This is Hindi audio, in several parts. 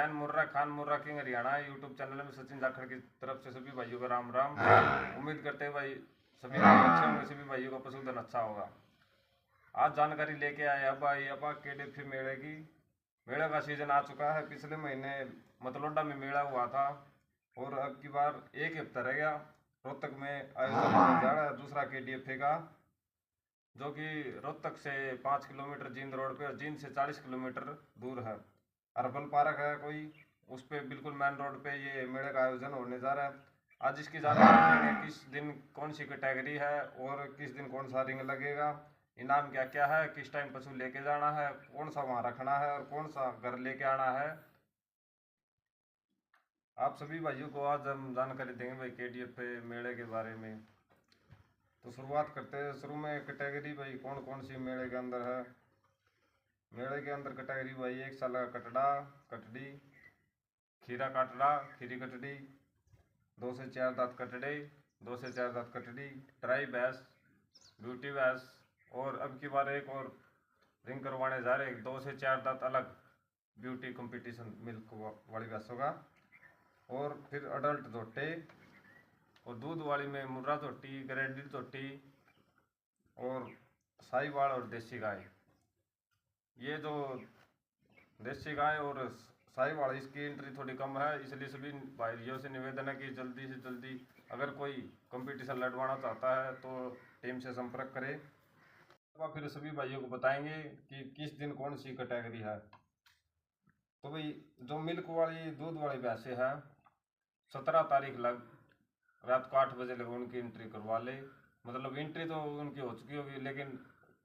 जैन मुर्रा खान मुर्रा किंग हरियाणा यूट्यूब चैनल में सचिन जाखड़ की तरफ से सभी भाइयों का राम राम। उम्मीद करते हैं भाई सभी भाई अच्छे होंगे, सभी भाइयों का पशुधन अच्छा होगा। आज जानकारी लेके आए अब भाई अब केडीएफए मेले की। मेले का सीजन आ चुका है। पिछले महीने मतलोडा में मेला हुआ था और अब की बार एक हफ्ता रह गया। रोहतक में आयोजन होने जा रहा है दूसरा केडीएफए का, जो कि रोहतक से 5 किलोमीटर जींद रोड पे और जींद से 40 किलोमीटर दूर है। अर्बन पार्क है कोई, उस पे बिल्कुल मेन रोड पे ये मेले का आयोजन होने जा रहा है। आज इसकी जानकारी देंगे किस दिन कौन सी कैटेगरी है और किस दिन कौन सा रिंग लगेगा, इनाम क्या क्या है, किस टाइम पशु लेके जाना है, कौन सा वहाँ रखना है और कौन सा घर लेके आना है। आप सभी भाइयों को आज हम जानकारी देंगे भाई केडीएफए मेले के बारे में। तो शुरुआत करते हैं। शुरू में कैटेगरी भाई कौन कौन सी मेले के अंदर है। मेले के अंदर कैटेगरी भाई 1 साल का कटड़ा कटड़ी, खीरा काटड़ा खीरी कटड़ी, 2 से 4 दांत कटड़े 2 से 4 दांत कटड़ी, ट्राई भैंस, ब्यूटी भैंस, और अब की बार एक और रिंग करवाने जा रहे 2 से 4 दांत अलग ब्यूटी कंपटीशन मिल्क वाली भैंसों का। और फिर अडल्ट झोटे और दूध वाली में मुर्रा झोटी, ग्रेडेड झोटी और साहिवाल और देसी गाय। ये जो देसी गाय और साहिवाल इसकी एंट्री थोड़ी कम है, इसलिए सभी भाइयों से निवेदन है कि जल्दी से जल्दी अगर कोई कंपटीशन लड़वाना चाहता है तो टीम से संपर्क करे। फिर सभी भाइयों को बताएंगे कि किस दिन कौन सी कैटेगरी है। तो भाई जो मिल्क वाली दूध वाली भैंसे है 17 तारीख लग रात को 8 बजे लग उनकी एंट्री करवा ले। मतलब एंट्री तो उनकी हो चुकी होगी लेकिन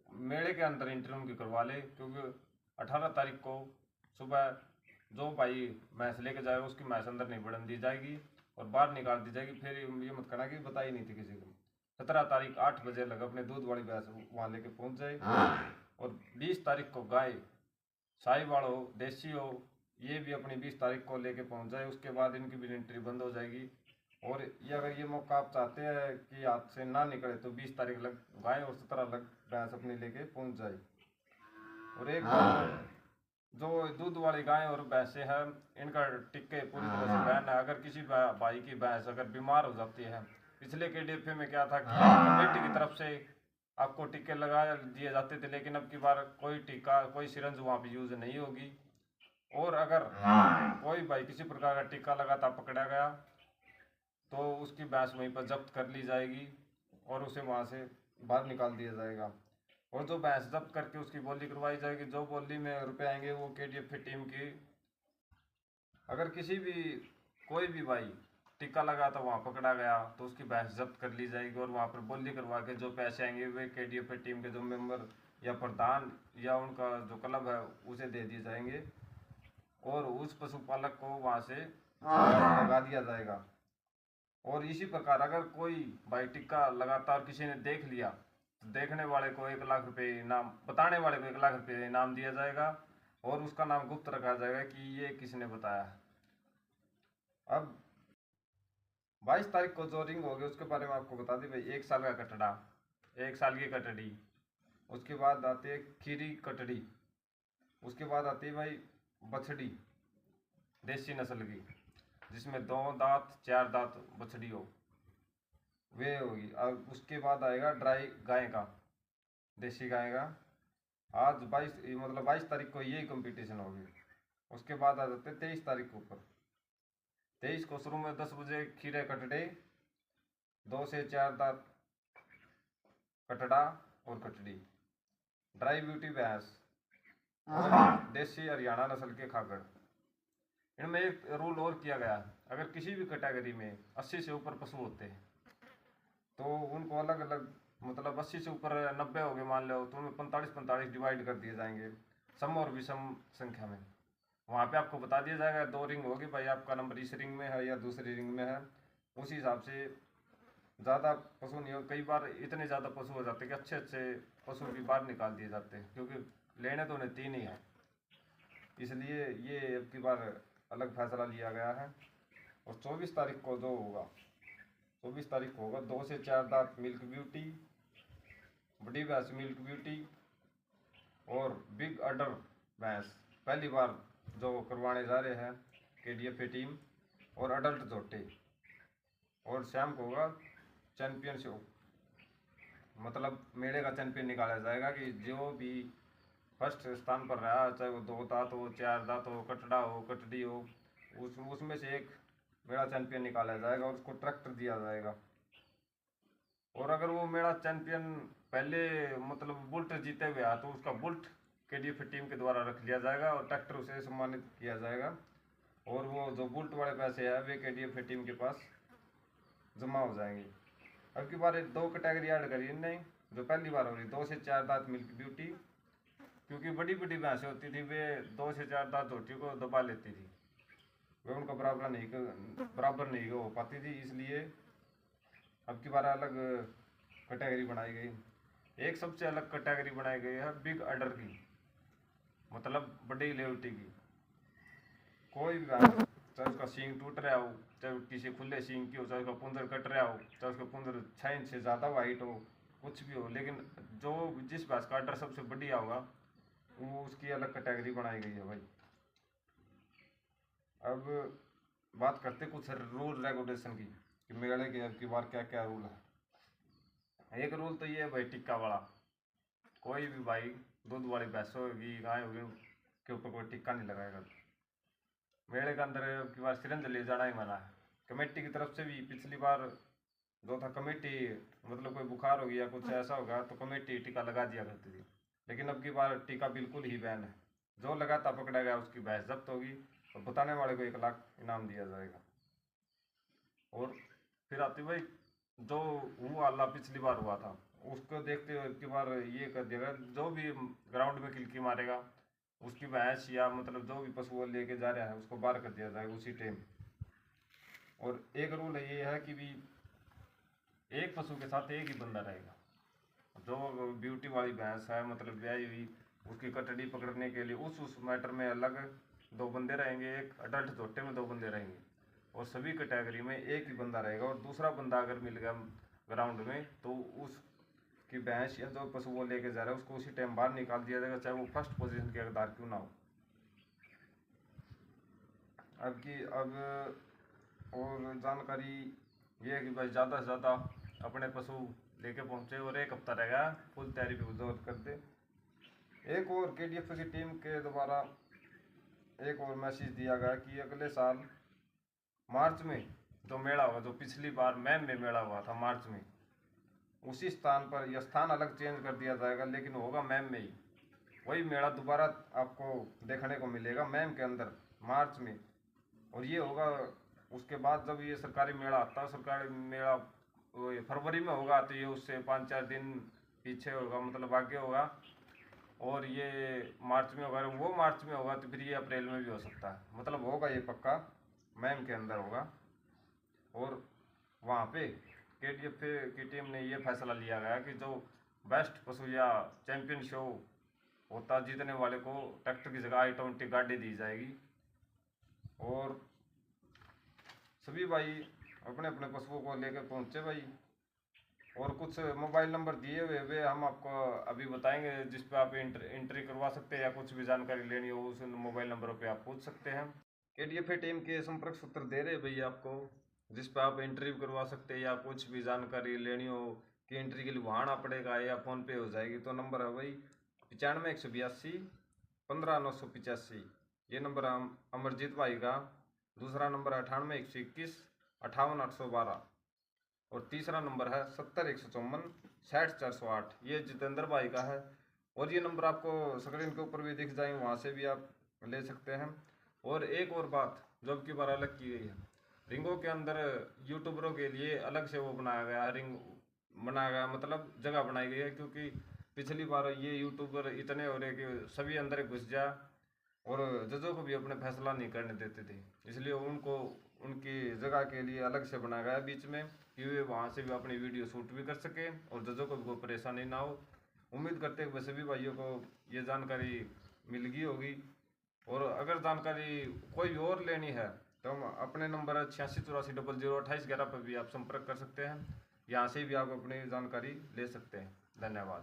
मेले के अंदर एंट्री उनकी करवा ले, क्योंकि 18 तारीख को सुबह जो भाई भैंस लेके जाएगा उसकी भैंस अंदर नहीं बढ़न दी जाएगी और बाहर निकाल दी जाएगी। फिर ये मत कहना कि बताई नहीं थी किसी को। 17 तारीख 8 बजे लग अपने दूध वाली भैंस वहाँ लेके पहुँच जाए। और 20 तारीख को गाय साहिवाल हो देसी हो ये भी अपनी 20 तारीख को लेके पहुँच जाए। उसके बाद इनकी भी एंट्री बंद हो जाएगी। और ये अगर ये मौका आप चाहते हैं कि हाथ से ना निकले तो 20 तारीख लग गाय और 17 लग भैंस अपनी लेके पहुँच जाए। और एक जो दूध वाली गाय और भैंसे हैं इनका टिक्के पूरी तरह से बैन है। अगर किसी भाई की भैंस अगर बीमार हो जाती है, पिछले केडीएफए में क्या था कि कमेटी की तरफ से आपको टिक्के लगा दिए जाते थे, लेकिन अब की बार कोई टीका कोई सिरंज वहाँ पे यूज नहीं होगी। और अगर कोई भाई किसी प्रकार का टीका लगाता पकड़ा गया तो उसकी भैंस वहीं पर जब्त कर ली जाएगी और उसे वहाँ से बाहर निकाल दिया जाएगा। और जो भैंस जब्त करके उसकी बोली करवाई जाएगी, जो बोली में रुपए आएंगे वो केडीएफए टीम की। अगर किसी भी कोई भी भाई टिक्का लगा तो वहाँ पकड़ा गया तो उसकी भैंस जब्त कर ली जाएगी और वहाँ पर बोली करवा के जो पैसे आएंगे वे केडीएफए टीम के जो मेंबर या प्रधान या उनका जो क्लब है उसे दे दिए जाएंगे और उस पशुपालक को वहाँ से लगा दिया जाएगा। और इसी प्रकार अगर कोई भाई टिक्का लगाता और किसी ने देख लिया तो देखने वाले को 1 लाख रुपए इनाम, बताने वाले को 1 लाख रुपए इनाम दिया जाएगा और उसका नाम गुप्त रखा जाएगा कि ये किसने बताया है। अब 22 तारीख को जो रिंग होगी उसके बारे में आपको बता दी भाई। 1 साल का कटड़ा, 1 साल की कटड़ी, उसके बाद आती है खीरी कटड़ी, उसके बाद आती है भाई बछड़ी देसी नस्ल की जिसमें 2 दांत 4 दांत बछड़ी हो वे होगी। अब उसके बाद आएगा ड्राई गाय का, देसी गाय का। आज 22 तारीख को यही कंपटीशन होगी। उसके बाद आ जाते 23 तारीख को ऊपर। 23 को शुरू में 10 बजे खीरे कटड़े, 2 से 4 दांत कटड़ा और कटड़ी, ड्राई ब्यूटी भैंस और देसी हरियाणा नस्ल के खागड़। इनमें एक रूल और किया गया है, अगर किसी भी कैटेगरी में 80 से ऊपर पशु होते हैं तो उनको अलग अलग, मतलब 80 से ऊपर 90 हो गए मान लो तो उनमें 45-45 डिवाइड कर दिए जाएंगे सम और विषम संख्या में। वहाँ पे आपको बता दिया जाएगा 2 रिंग होगी भाई, आपका नंबर इस रिंग में है या दूसरी रिंग में है। उसी हिसाब से ज़्यादा पशु नहीं हो, कई बार इतने ज़्यादा पशु हो जाते हैं कि अच्छे अच्छे पशु भी बाहर निकाल दिए जाते हैं, क्योंकि लेने तो उन्हें 3 ही है। इसलिए ये अब की बार अलग फैसला लिया गया है। और 24 तारीख को जो होगा 24 तारीख को होगा 2 से 4 दांत मिल्क ब्यूटी, बड़ी भैंस मिल्क ब्यूटी और बिग अडर भैंस पहली बार जो करवाने जा रहे हैं KDFA टीम और अडल्ट जोटे। और शाम को होगा चैंपियन शो, मतलब मेले का चैंपियन निकाला जाएगा कि जो भी फर्स्ट स्थान पर रहा, चाहे वो 2 दांत हो, 4 दांत हो, कटड़ा हो, कटड़ी हो, उसमें से एक मेला चैंपियन निकाला जाएगा और उसको ट्रैक्टर दिया जाएगा। और अगर वो मेला चैंपियन पहले मतलब बुल्ट जीते हुए तो उसका बुल्ट KDFA टीम के द्वारा रख लिया जाएगा और ट्रैक्टर उसे सम्मानित किया जाएगा। और वो जो बुल्ट वाले पैसे है वे KDFA टीम के पास जमा हो जाएंगे। अब की बार 2 कैटेगरी ऐड करी नहीं, जो पहली बार हो रही 2 से 4 दांत मिल्क ब्यूटी, क्योंकि बड़ी बड़ी भैंसें होती थी वे 2 से 4 दांत झोटी को दबा लेती थी, वे उनका बराबर नहीं हो पाती थी, इसलिए अब की बार अलग कैटेगरी बनाई गई। एक सबसे अलग कैटेगरी बनाई गई है बिग अडर की, मतलब बड़ी लेवटी की। कोई भी भैंस, चाहे उसका सींग टूट रहा हो, चाहे किसी खुले सींग की हो, चाहे उसका पुंजर कट रहा हो, चाहे उसका पुंजर 6 इंच से ज़्यादा वाइट हो, कुछ भी हो, लेकिन जो जिस भैंस का अडर सबसे बढ़िया होगा वो उसकी अलग कैटेगरी बनाई गई है भाई। अब बात करते कुछ रूल रेगुलेशन की कि मेले के अब की बार क्या क्या रूल है। एक रूल तो ये है भाई, टिक्का वाला। कोई भी भाई दूध वाली भैंस होगी, गाय होगी, के ऊपर कोई टिक्का नहीं लगाएगा। मेले के अंदर अब की बार सिरंज ले जाना ही मना है। कमेटी की तरफ से भी पिछली बार जो था, कमेटी मतलब कोई बुखार हो गया कुछ ऐसा होगा तो कमेटी टीका लगा दिया करती थी, लेकिन अब की बार टीका बिल्कुल ही बैन है। जो लगाता पकड़ा गया उसकी भैंस जब्त होगी और बताने वाले को 1 लाख इनाम दिया जाएगा। और फिर आती भाई जो हुआ अल्लाह पिछली बार हुआ था, उसको देखते हुए की बार ये कर दिया, जो भी ग्राउंड में किलकी मारेगा उसकी भैंस या मतलब जो भी पशु वो लेके जा रहा है उसको बाहर कर दिया जाएगा उसी टाइम। और एक रूल ये है कि भी एक पशु के साथ एक ही बंदा रहेगा। जो ब्यूटी वाली भैंस है मतलब ब्याही हुई, उसकी कटड़ी पकड़ने के लिए उस मैटर में अलग 2 बंदे रहेंगे, एक अडल्ट जोटे में 2 बंदे रहेंगे, और सभी कैटेगरी में एक ही बंदा रहेगा। और दूसरा बंदा अगर मिल गया ग्राउंड में तो उसकी भैंस या जो पशु वो लेके जा रहा है उसको उसी टाइम बाहर निकाल दिया जाएगा, चाहे वो फर्स्ट पोजीशन के हकदार क्यों ना हो। अब और जानकारी ये है कि भाई ज़्यादा से ज़्यादा अपने पशु लेके पहुँचे और 1 हफ्ता रहेगा फुल तैयारी पे जोर कर दे। एक और KDFA की टीम के द्वारा एक और मैसेज दिया गया कि अगले साल मार्च में जो मेला होगा, जो पिछली बार मैम में मेला हुआ था मार्च में, उसी स्थान पर यह स्थान अलग चेंज कर दिया जाएगा, लेकिन होगा मैम में ही। वही मेला दोबारा आपको देखने को मिलेगा मैम के अंदर मार्च में। और ये होगा उसके बाद जब ये सरकारी मेला आता है, सरकारी मेला फरवरी में होगा तो ये उससे 5-4 दिन पीछे होगा, मतलब आगे होगा। और ये मार्च में होगा, वो मार्च में होगा तो फिर ये अप्रैल में भी हो सकता है, मतलब होगा ये पक्का मैम के अंदर होगा। और वहाँ पे KDFA की टीम ने ये फैसला लिया गया कि जो बेस्ट पशु या चैंपियन शो होता जीतने वाले को ट्रैक्टर की जगह i20 गाड़ी दी जाएगी। और सभी भाई अपने अपने पशुओं को लेकर पहुँचे भाई। और कुछ मोबाइल नंबर दिए हुए वे हम आपको अभी बताएंगे, जिस पे आप एंट्री करवा सकते हैं या कुछ भी जानकारी लेनी हो उस मोबाइल नंबरों पे आप पूछ सकते हैं। KDFA टीम के संपर्क सूत्र दे रहे भैया आपको, जिस पे आप एंट्री करवा सकते हैं या कुछ भी जानकारी लेनी हो कि एंट्री के लिए वहाँ आना पड़ेगा या फ़ोन पे हो जाएगी। तो नंबर है भाई 95 182 15 985, ये नंबर है अमरजीत भाई का। दूसरा नंबर है 98 121 58 812 और तीसरा नंबर है 70 154 60 408, ये जितेंद्र भाई का है। और ये नंबर आपको स्क्रीन के ऊपर भी दिख जाएंगे, वहाँ से भी आप ले सकते हैं। और एक और बात जो अब की बार अलग की गई है, रिंगों के अंदर यूट्यूबरों के लिए अलग से वो बनाया गया, रिंग बनाया गया, मतलब जगह बनाई गई है, क्योंकि पिछली बार ये यूट्यूबर इतने हो रहे कि सभी अंदर घुस जा और जजों को भी अपने फैसला नहीं करने देते थे, इसलिए उनको उनकी जगह के लिए अलग से बनाया गया बीच में कि वे वहाँ से भी अपनी वीडियो शूट भी कर सके और जजों को भी कोई परेशानी ना हो। उम्मीद करते हैं सभी भाइयों को ये जानकारी मिल गई होगी। और अगर जानकारी कोई और लेनी है तो हम अपने नंबर 8684002811 पर भी आप संपर्क कर सकते हैं, यहाँ से भी आप अपनी जानकारी ले सकते हैं। धन्यवाद।